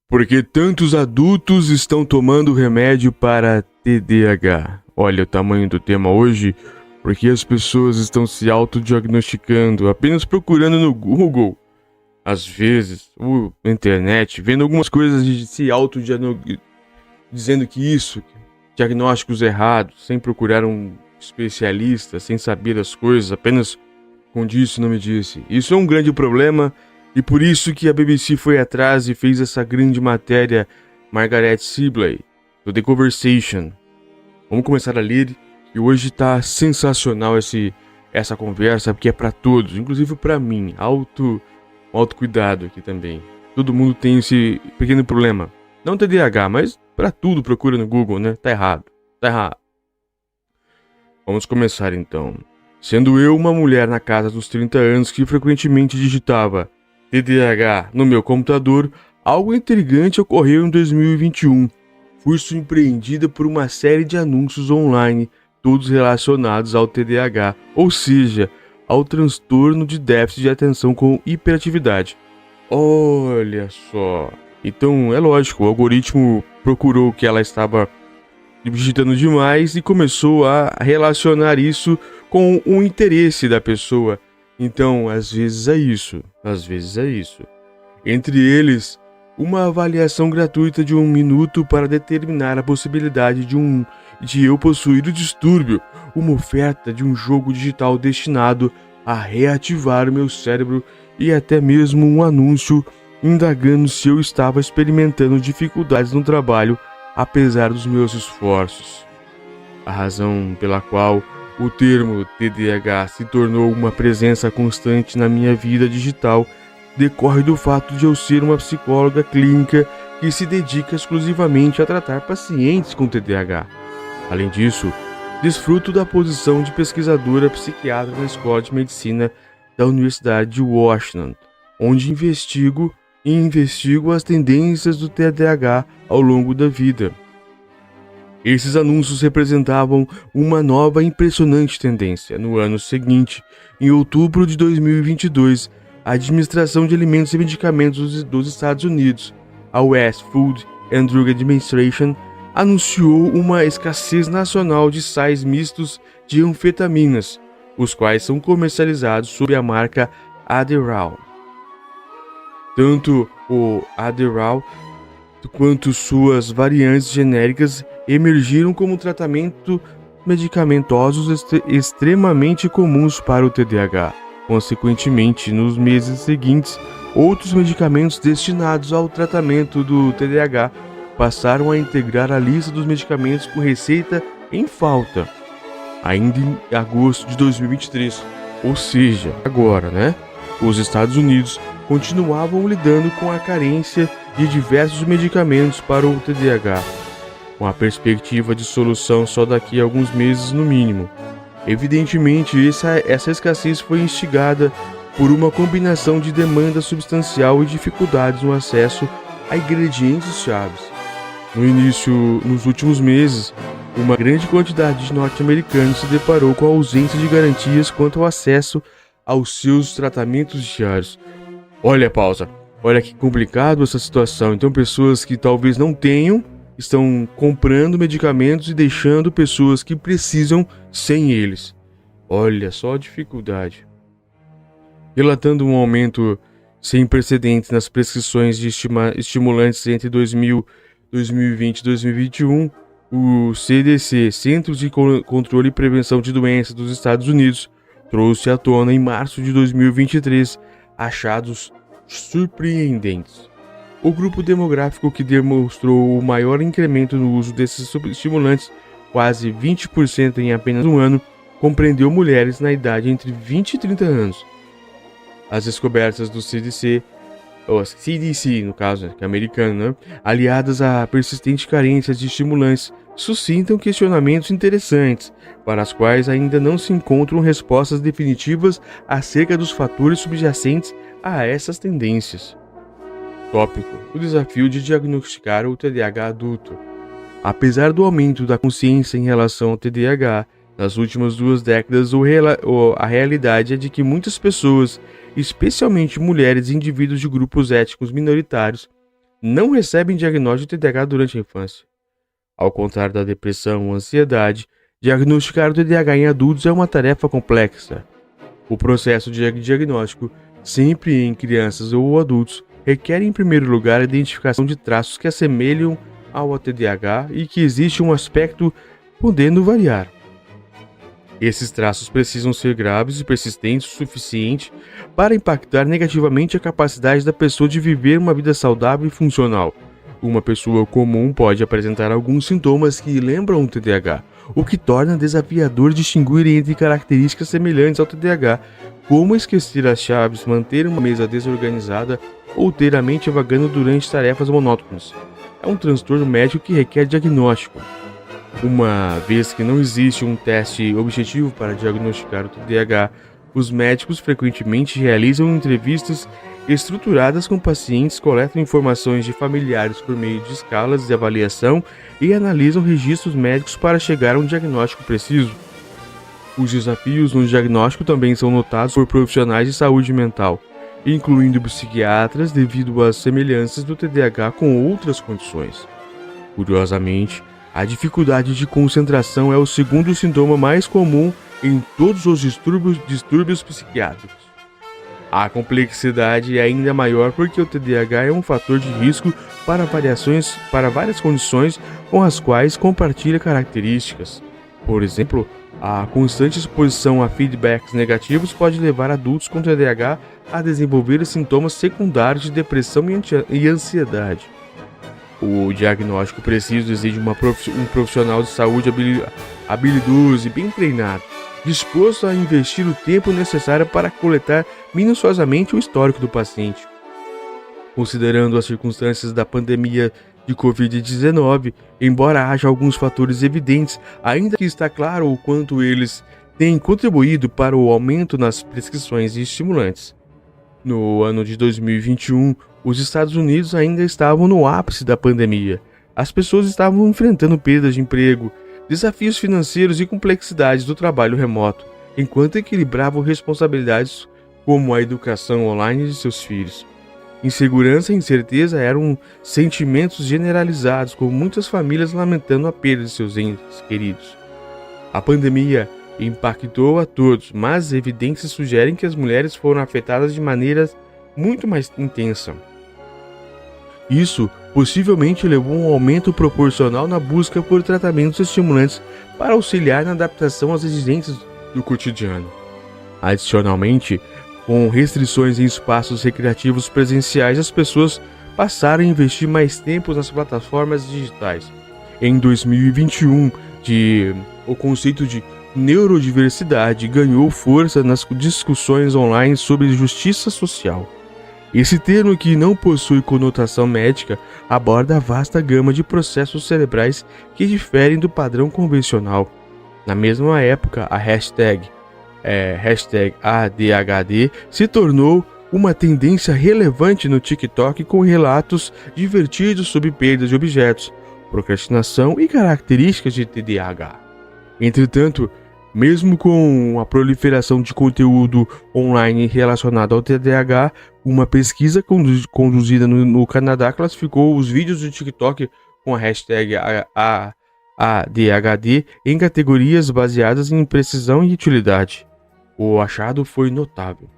Por que tantos adultos estão tomando remédio para TDAH? Olha o tamanho do tema hoje, porque as pessoas estão se autodiagnosticando, apenas procurando no Google, às vezes, ou na internet, vendo algumas coisas de se dizendo que isso, diagnósticos errados, sem procurar um especialista, sem saber as coisas, apenas com disse não me disse. Isso é um grande problema. E por isso que a BBC foi atrás e fez essa grande matéria, Margaret Sibley, do The Conversation. Vamos começar a ler, e hoje tá sensacional essa conversa, porque é para todos, inclusive para mim, autocuidado aqui também. Todo mundo tem esse pequeno problema, não TDAH, mas para tudo procura no Google, né? Tá errado. Vamos começar então. Sendo eu uma mulher na casa dos 30 anos que frequentemente digitava TDAH no meu computador, algo intrigante ocorreu em 2021. Fui surpreendida por uma série de anúncios online, todos relacionados ao TDAH, ou seja, ao transtorno de déficit de atenção com hiperatividade. Olha só. Então, é lógico, o algoritmo procurou que ela estava digitando demais e começou a relacionar isso com o interesse da pessoa. Então, às vezes é isso. Entre eles, uma avaliação gratuita de 1 minuto para determinar a possibilidade de eu possuir o distúrbio, uma oferta de um jogo digital destinado a reativar meu cérebro e até mesmo um anúncio indagando se eu estava experimentando dificuldades no trabalho apesar dos meus esforços. A razão pela qual o termo TDAH se tornou uma presença constante na minha vida digital decorre do fato de eu ser uma psicóloga clínica que se dedica exclusivamente a tratar pacientes com TDAH. Além disso, desfruto da posição de pesquisadora psiquiatra na Escola de Medicina da Universidade de Washington, onde investigo as tendências do TDAH ao longo da vida. Esses anúncios representavam uma nova e impressionante tendência. No ano seguinte, em outubro de 2022, a Administração de Alimentos e Medicamentos dos Estados Unidos, a US Food and Drug Administration, anunciou uma escassez nacional de sais mistos de anfetaminas, os quais são comercializados sob a marca Adderall. Tanto o Adderall quanto suas variantes genéricas emergiram como tratamento medicamentosos extremamente comuns para o TDAH. Consequentemente, nos meses seguintes, outros medicamentos destinados ao tratamento do TDAH passaram a integrar a lista dos medicamentos com receita em falta, ainda em agosto de 2023. Ou seja, agora, os Estados Unidos continuavam lidando com a carência de diversos medicamentos para o TDAH, com a perspectiva de solução só daqui a alguns meses no mínimo. Evidentemente, essa escassez foi instigada por uma combinação de demanda substancial e dificuldades no acesso a ingredientes chaves. Nos últimos meses, uma grande quantidade de norte-americanos se deparou com a ausência de garantias quanto ao acesso aos seus tratamentos diários. Olha que complicado essa situação. Então, pessoas que talvez não tenham estão comprando medicamentos e deixando pessoas que precisam sem eles. Olha só a dificuldade. Relatando um aumento sem precedentes nas prescrições de estimulantes entre 2020 e 2021, o CDC, Centros de Controle e Prevenção de Doenças dos Estados Unidos, trouxe à tona em março de 2023 achados surpreendentes. O grupo demográfico que demonstrou o maior incremento no uso desses estimulantes, quase 20% em apenas um ano, compreendeu mulheres na idade entre 20 e 30 anos. As descobertas do CDC, ou CDC no caso, que é americano, aliadas à persistente carência de estimulantes, suscitam questionamentos interessantes, para os quais ainda não se encontram respostas definitivas acerca dos fatores subjacentes a essas tendências. Tópico: o desafio de diagnosticar o TDAH adulto. Apesar do aumento da consciência em relação ao TDAH nas últimas 2 décadas, a realidade é de que muitas pessoas, especialmente mulheres e indivíduos de grupos étnicos minoritários, não recebem diagnóstico de TDAH durante a infância. Ao contrário da depressão ou ansiedade, diagnosticar o TDAH em adultos é uma tarefa complexa. O processo de diagnóstico, sempre em crianças ou adultos, requer em primeiro lugar a identificação de traços que assemelham ao TDAH e que existe um aspecto podendo variar. Esses traços precisam ser graves e persistentes o suficiente para impactar negativamente a capacidade da pessoa de viver uma vida saudável e funcional. Uma pessoa comum pode apresentar alguns sintomas que lembram o TDAH, o que torna desafiador distinguir entre características semelhantes ao TDAH, como esquecer as chaves, manter uma mesa desorganizada ou ter a mente vagando durante tarefas monótonas. É um transtorno médico que requer diagnóstico. Uma vez que não existe um teste objetivo para diagnosticar o TDAH, os médicos frequentemente realizam entrevistas estruturadas com pacientes, coletam informações de familiares por meio de escalas de avaliação e analisam registros médicos para chegar a um diagnóstico preciso. Os desafios no diagnóstico também são notados por profissionais de saúde mental, incluindo psiquiatras, devido às semelhanças do TDAH com outras condições. Curiosamente, a dificuldade de concentração é o segundo sintoma mais comum em todos os distúrbios psiquiátricos. A complexidade é ainda maior porque o TDAH é um fator de risco para várias condições com as quais compartilha características. Por exemplo, a constante exposição a feedbacks negativos pode levar adultos com TDAH a desenvolver sintomas secundários de depressão e ansiedade. O diagnóstico preciso exige um profissional de saúde habilidoso e bem treinado, disposto a investir o tempo necessário para coletar minuciosamente o histórico do paciente. Considerando as circunstâncias da pandemia de Covid-19, embora haja alguns fatores evidentes, ainda que está claro o quanto eles têm contribuído para o aumento nas prescrições de estimulantes. No ano de 2021, os Estados Unidos ainda estavam no ápice da pandemia. As pessoas estavam enfrentando perdas de emprego, desafios financeiros e complexidades do trabalho remoto, enquanto equilibravam responsabilidades como a educação online de seus filhos. Insegurança e incerteza eram sentimentos generalizados, com muitas famílias lamentando a perda de seus entes queridos. A pandemia impactou a todos, mas evidências sugerem que as mulheres foram afetadas de maneira muito mais intensa. Isso possivelmente levou a um aumento proporcional na busca por tratamentos estimulantes para auxiliar na adaptação às exigências do cotidiano. Adicionalmente, com restrições em espaços recreativos presenciais, as pessoas passaram a investir mais tempo nas plataformas digitais. Em 2021, o conceito de neurodiversidade ganhou força nas discussões online sobre justiça social. Esse termo, que não possui conotação médica, aborda a vasta gama de processos cerebrais que diferem do padrão convencional. Na mesma época, a hashtag ADHD se tornou uma tendência relevante no TikTok, com relatos divertidos sobre perda de objetos, procrastinação e características de TDAH. Entretanto, mesmo com a proliferação de conteúdo online relacionado ao TDAH, uma pesquisa conduzida no Canadá classificou os vídeos do TikTok com a hashtag ADHD em categorias baseadas em precisão e utilidade. O achado foi notável.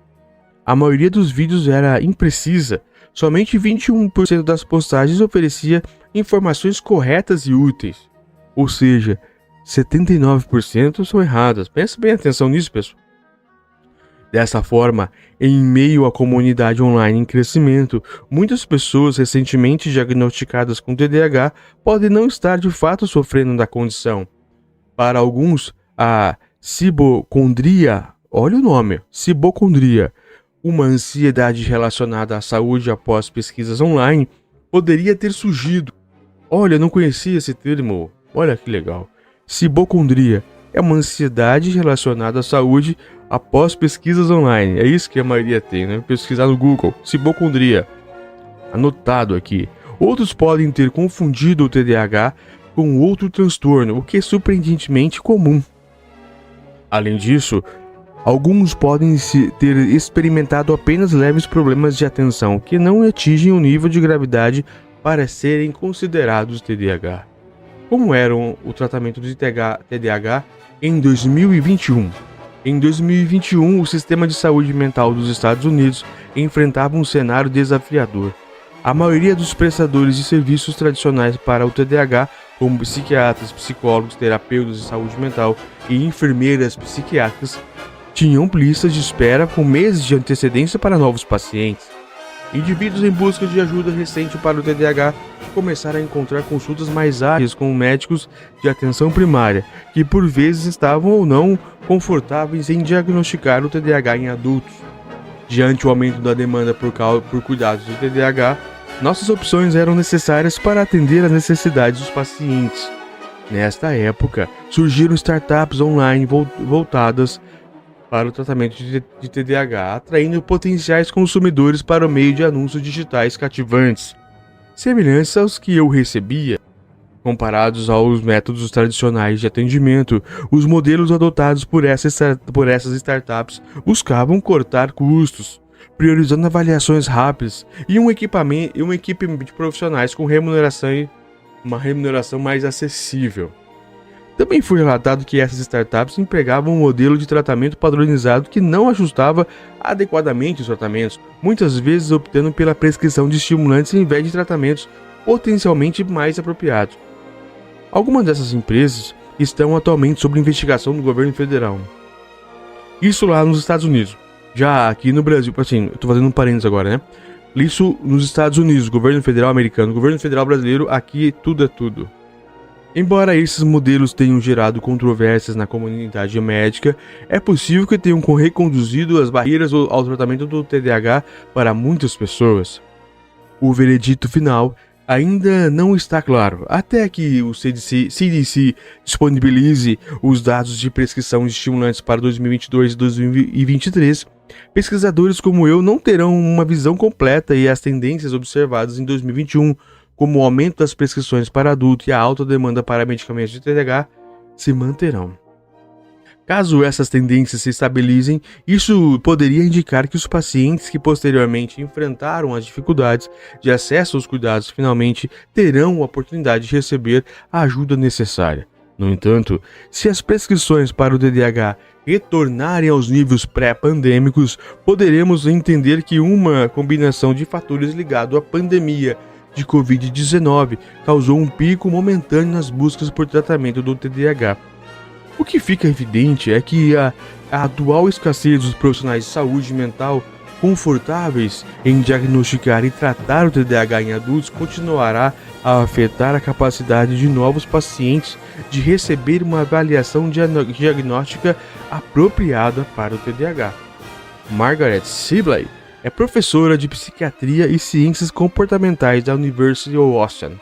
A maioria dos vídeos era imprecisa, somente 21% das postagens oferecia informações corretas e úteis. Ou seja, 79% são erradas. Preste bem atenção nisso, pessoal. Dessa forma, em meio à comunidade online em crescimento, muitas pessoas recentemente diagnosticadas com TDAH podem não estar de fato sofrendo da condição. Para alguns, a cibocondria, olha o nome, cibocondria, uma ansiedade relacionada à saúde após pesquisas online, poderia ter surgido. Olha, não conhecia esse termo, olha que legal. Cibocondria é uma ansiedade relacionada à saúde após pesquisas online. É isso que a maioria tem, né? Pesquisar no Google, cibocondria. Anotado aqui. Outros podem ter confundido o TDAH com outro transtorno, o que é surpreendentemente comum. Além disso, alguns podem ter experimentado apenas leves problemas de atenção, que não atingem o nível de gravidade para serem considerados TDAH. Como era o tratamento de TDAH em 2021? Em 2021, o sistema de saúde mental dos Estados Unidos enfrentava um cenário desafiador. A maioria dos prestadores de serviços tradicionais para o TDAH, como psiquiatras, psicólogos, terapeutas de saúde mental e enfermeiras psiquiátricas, tinham listas de espera com meses de antecedência para novos pacientes. Indivíduos em busca de ajuda recente para o TDAH começaram a encontrar consultas mais ágeis com médicos de atenção primária, que por vezes estavam ou não confortáveis em diagnosticar o TDAH em adultos. Diante o aumento da demanda por cuidados de TDAH, nossas opções eram necessárias para atender às necessidades dos pacientes. Nesta época, surgiram startups online voltadas para o tratamento de TDAH, atraindo potenciais consumidores para o meio de anúncios digitais cativantes, semelhantes aos que eu recebia. Comparados aos métodos tradicionais de atendimento, os modelos adotados por essas startups buscavam cortar custos, priorizando avaliações rápidas e uma equipe de profissionais com uma remuneração mais acessível. Também foi relatado que essas startups empregavam um modelo de tratamento padronizado que não ajustava adequadamente os tratamentos, muitas vezes optando pela prescrição de estimulantes em vez de tratamentos potencialmente mais apropriados. Algumas dessas empresas estão atualmente sob investigação do governo federal. Isso lá nos Estados Unidos. Já aqui no Brasil, assim, eu tô fazendo um parênteses agora, né? Isso nos Estados Unidos, governo federal americano, governo federal brasileiro, aqui tudo é tudo. Embora esses modelos tenham gerado controvérsias na comunidade médica, é possível que tenham reconduzido as barreiras ao tratamento do TDAH para muitas pessoas. O veredito final ainda não está claro, até que o CDC disponibilize os dados de prescrição de estimulantes para 2022 e 2023. Pesquisadores como eu não terão uma visão completa e as tendências observadas em 2021, como o aumento das prescrições para adulto e a alta demanda para medicamentos de TDAH, se manterão. Caso essas tendências se estabilizem, isso poderia indicar que os pacientes que posteriormente enfrentaram as dificuldades de acesso aos cuidados finalmente terão a oportunidade de receber a ajuda necessária. No entanto, se as prescrições para o TDAH retornarem aos níveis pré-pandêmicos, poderemos entender que uma combinação de fatores ligado à pandemia de Covid-19 causou um pico momentâneo nas buscas por tratamento do TDAH. O que fica evidente é que a atual escassez dos profissionais de saúde mental confortáveis em diagnosticar e tratar o TDAH em adultos continuará a afetar a capacidade de novos pacientes de receber uma avaliação diagnóstica apropriada para o TDAH. Margaret Sibley é professora de Psiquiatria e Ciências Comportamentais da University of Austin.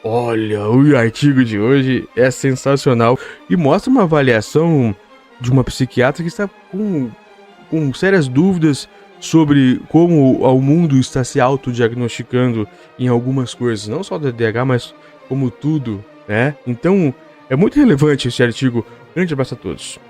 Olha, o artigo de hoje é sensacional e mostra uma avaliação de uma psiquiatra que está com sérias dúvidas sobre como o mundo está se autodiagnosticando em algumas coisas, não só do TDAH, mas como tudo, né? Então, é muito relevante esse artigo. Grande abraço a todos.